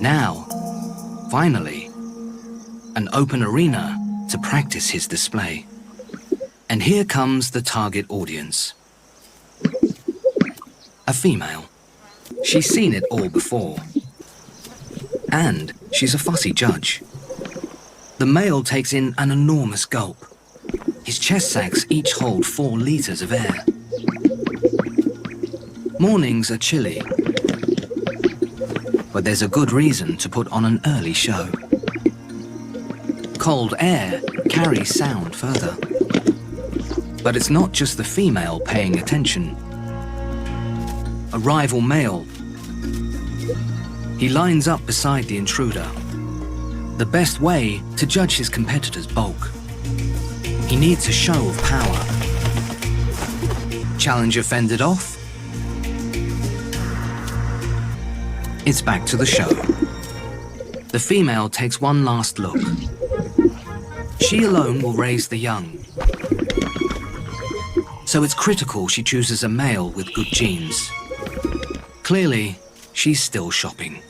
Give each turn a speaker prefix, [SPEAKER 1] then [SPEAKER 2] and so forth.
[SPEAKER 1] Now, finally, an open arena to practice his display. And here comes the target audience. A female. She's seen it all before. And she's a fussy judge. The male takes in an enormous gulp. His chest sacs each hold 4 liters of air. Mornings are chilly, but there's a good reason to put on an early show. Cold air carries sound further. But it's not just the female paying attention. A rival male. He lines up beside the intruder. The best way to judge his competitor's bulk. He needs a show of power. Challenger fended off. It's back to the show. The female takes one last look. She alone will raise the young. So it's critical she chooses a male with good genes. Clearly, she's still shopping.